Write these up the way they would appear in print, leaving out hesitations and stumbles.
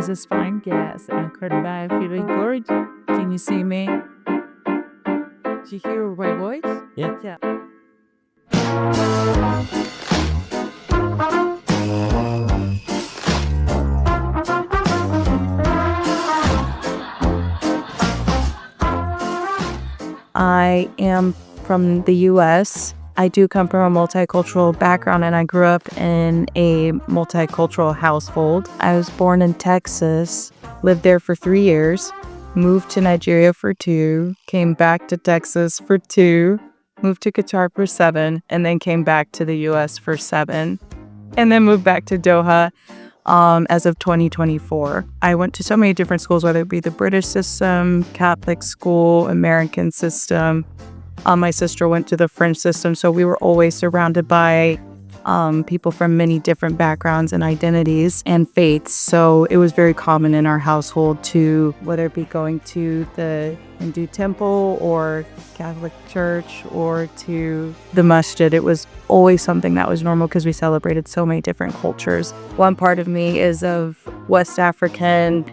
Is this fine? Yes. And goodbye. Feeling good? Can you see me? Do you hear my voice? Yeah. Yeah. I am from the US. I do come from a multicultural background and I grew up in a multicultural household. I was born in Texas, lived there for 3 years, moved to Nigeria for 2, came back to Texas for 2, moved to Qatar for 7, and then came back to the US for 7, and then moved back to Doha as of 2024. I went to so many different schools, whether it be the British system, Catholic school, American system. My sister went to the French system, so we were always surrounded by people from many different backgrounds and identities and faiths. So it was very common in our household to, whether it be going to the Hindu temple or Catholic church or to the masjid, it was always something that was normal because we celebrated so many different cultures. One part of me is of West African,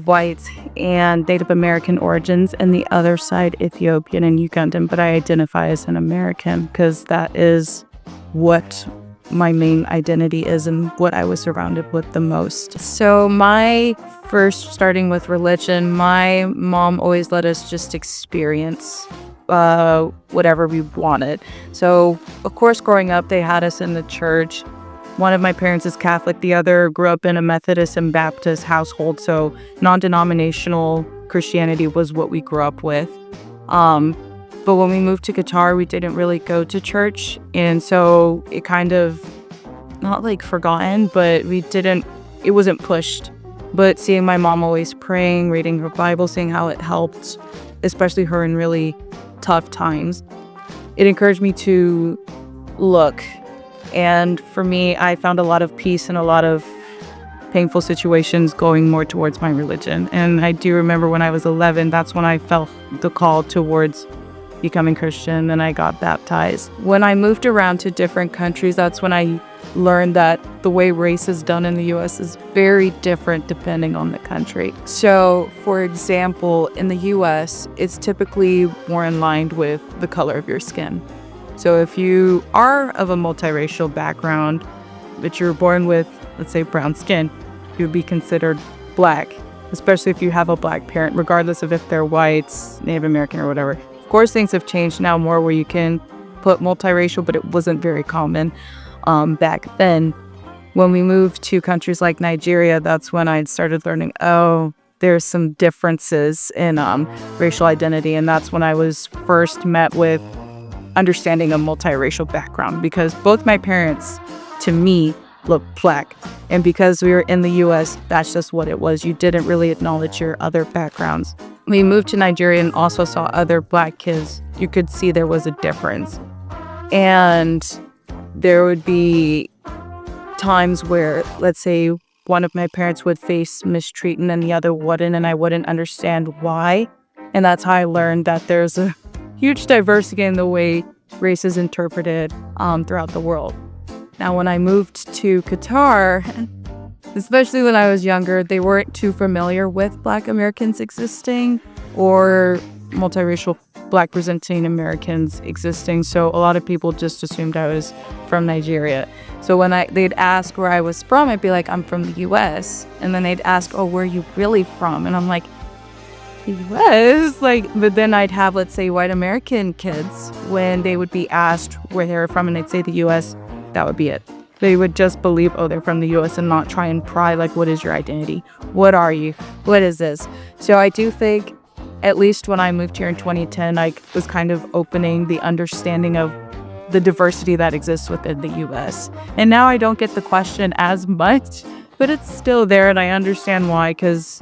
white, and Native American origins, and the other side Ethiopian and Ugandan, but I identify as an American because that is what my main identity is and what I was surrounded with the most. So my first, starting with religion, my mom always let us just experience whatever we wanted. So of course, growing up, they had us in the church. One of my parents is Catholic, the other grew up in a Methodist and Baptist household, so non-denominational Christianity was what we grew up with. But when we moved to Qatar, we didn't really go to church. And so it kind of, not like forgotten, but it wasn't pushed. But seeing my mom always praying, reading her Bible, seeing how it helped, especially her in really tough times, it encouraged me to look. And for me, I found a lot of peace in a lot of painful situations going more towards my religion. And I do remember when I was 11, that's when I felt the call towards becoming Christian, and I got baptized. When I moved around to different countries, that's when I learned that the way race is done in the US is very different depending on the country. So, for example, in the US, it's typically more in line with the color of your skin. So if you are of a multiracial background, but you're born with, let's say, brown skin, you'd be considered black, especially if you have a black parent, regardless of if they're whites, Native American, or whatever. Of course, things have changed now more where you can put multiracial, but it wasn't very common back then. When we moved to countries like Nigeria, that's when I started learning, there's some differences in racial identity. And that's when I was first met with understanding a multiracial background, because both my parents, to me, looked black. And because we were in the US, that's just what it was. You didn't really acknowledge your other backgrounds. We moved to Nigeria and also saw other black kids. You could see there was a difference. And there would be times where, let's say, one of my parents would face mistreatment and the other wouldn't, and I wouldn't understand why. And that's how I learned that there's a huge diversity in the way race is interpreted throughout the world. Now, when I moved to Qatar, especially when I was younger, they weren't too familiar with Black Americans existing or multiracial Black presenting Americans existing. So a lot of people just assumed I was from Nigeria. So when they'd ask where I was from, I'd be like, I'm from the US. And then they'd ask, where are you really from? And I'm like, the US? But then I'd have, let's say, white American kids, when they would be asked where they were from and they'd say the US, that would be it. They would just believe, they're from the US, and not try and pry, what is your identity? What are you? What is this? So I do think, at least when I moved here in 2010, I was kind of opening the understanding of the diversity that exists within the US. And now I don't get the question as much, but it's still there, and I understand why, because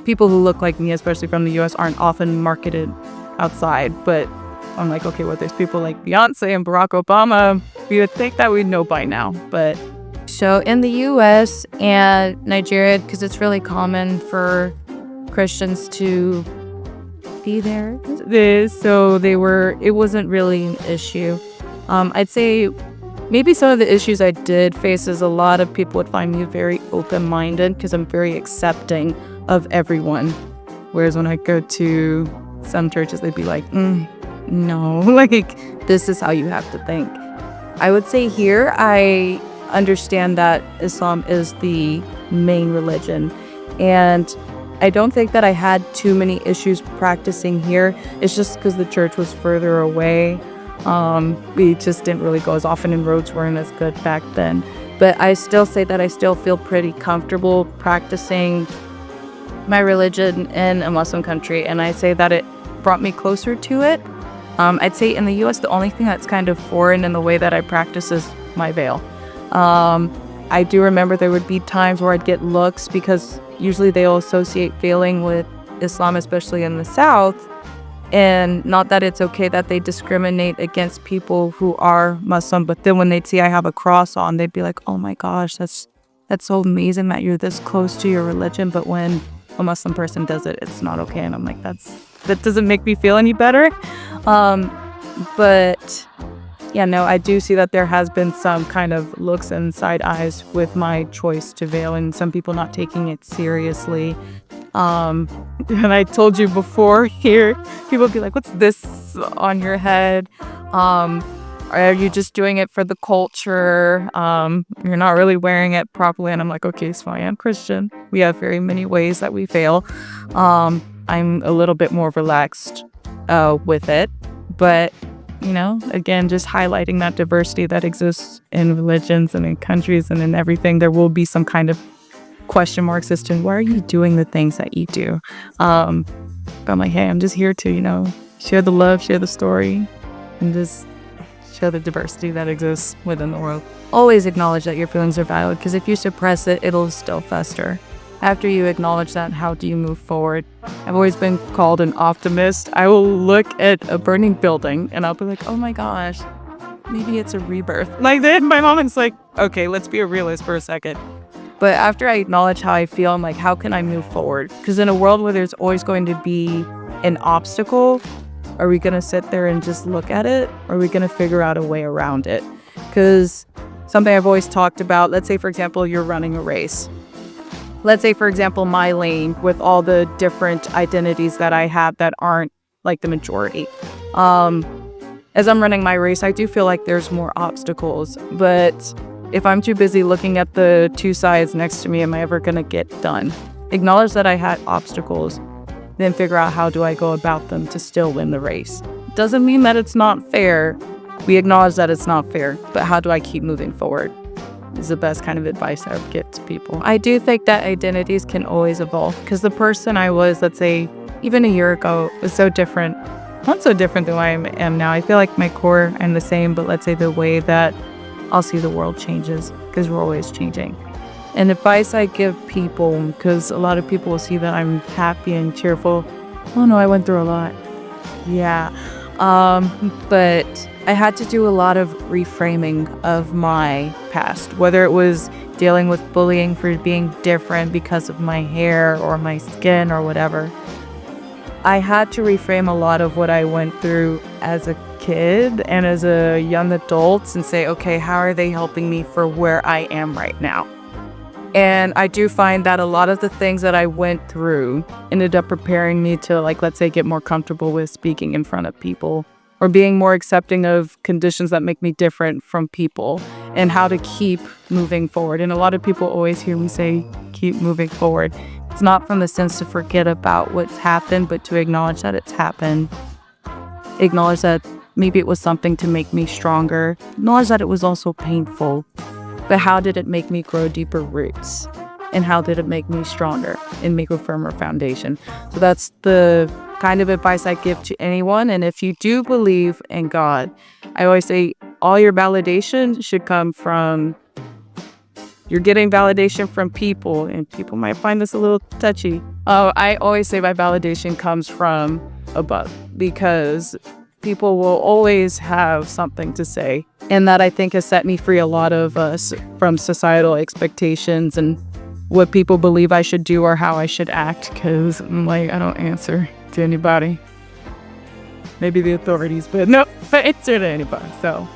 people who look like me, especially from the US, aren't often marketed outside. But I'm like, there's people like Beyonce and Barack Obama. We would think that we'd know by now. But so in the US and Nigeria, because it's really common for Christians to be there, so it wasn't really an issue. I'd say Maybe some of the issues I did face is a lot of people would find me very open-minded because I'm very accepting of everyone. Whereas when I go to some churches, they'd be like, no, like, this is how you have to think. I would say here, I understand that Islam is the main religion. And I don't think that I had too many issues practicing here. It's just because the church was further away. We just didn't really go as often, and roads weren't as good back then. But I still say that I still feel pretty comfortable practicing my religion in a Muslim country, and I say that it brought me closer to it. I'd say in the U.S., the only thing that's kind of foreign in the way that I practice is my veil. I do remember there would be times where I'd get looks because usually they'll associate veiling with Islam, especially in the South. And not that it's okay that they discriminate against people who are Muslim, but then when they'd see I have a cross on, they'd be like, oh my gosh, that's so amazing that you're this close to your religion. But when a Muslim person does it, it's not okay. And I'm like, that doesn't make me feel any better. But yeah, no, I do see that there has been some kind of looks and side eyes with my choice to veil, and some people not taking it seriously. And I told you before here, people be like, what's this on your head? Are you just doing it for the culture? You're not really wearing it properly. And I'm like, okay, so I am Christian. We have very many ways that we veil. I'm a little bit more relaxed with it. But, you know, again, just highlighting that diversity that exists in religions and in countries and in everything. There will be some kind of question marks as to why are you doing the things that you do. But I'm like, hey, I'm just here to, you know, share the love, share the story, and just show the diversity that exists within the world. Always acknowledge that your feelings are valid, because if you suppress it, it'll still fester. After you acknowledge that, how do you move forward? I've always been called an optimist. I will look at a burning building and I'll be like, oh my gosh, maybe it's a rebirth. Like then my mom is like, okay, let's be a realist for a second. But after I acknowledge how I feel, I'm like, how can I move forward? Because in a world where there's always going to be an obstacle, are we going to sit there and just look at it? Or are we going to figure out a way around it? Because something I've always talked about, let's say, for example, you're running a race. Let's say, for example, my lane with all the different identities that I have that aren't like the majority. As I'm running my race, I do feel like there's more obstacles. But if I'm too busy looking at the two sides next to me, am I ever going to get done? Acknowledge that I had obstacles, then figure out how do I go about them to still win the race. Doesn't mean that it's not fair. We acknowledge that it's not fair, but how do I keep moving forward? Is the best kind of advice I would give to people. I do think that identities can always evolve, because the person I was, let's say, even a year ago was so different. Not so different than I am now. I feel like my core, I'm the same, but let's say the way that I'll see the world changes, because we're always changing. And advice I give people, because a lot of people will see that I'm happy and cheerful. Oh no, I went through a lot. Yeah. But I had to do a lot of reframing of my past, whether it was dealing with bullying for being different because of my hair or my skin or whatever. I had to reframe a lot of what I went through as a kid and as a young adult and say, okay, how are they helping me for where I am right now? And I do find that a lot of the things that I went through ended up preparing me to, like, let's say, get more comfortable with speaking in front of people or being more accepting of conditions that make me different from people and how to keep moving forward. And a lot of people always hear me say, keep moving forward. It's not from the sense to forget about what's happened, but to acknowledge that it's happened. Acknowledge that maybe it was something to make me stronger. Acknowledge that it was also painful. But how did it make me grow deeper roots? And how did it make me stronger and make a firmer foundation? So that's the kind of advice I give to anyone. And if you do believe in God, I always say all your validation should come from, you're getting validation from people, and people might find this a little touchy. I always say my validation comes from above, because people will always have something to say. And that, I think, has set me free a lot of from societal expectations and what people believe I should do or how I should act, because I'm like, I don't answer to anybody. Maybe the authorities, but no, I answer to anybody. So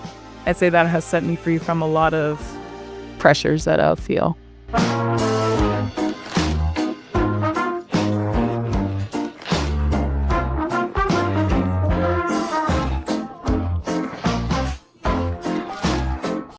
I'd say that has set me free from a lot of pressures that I'll feel.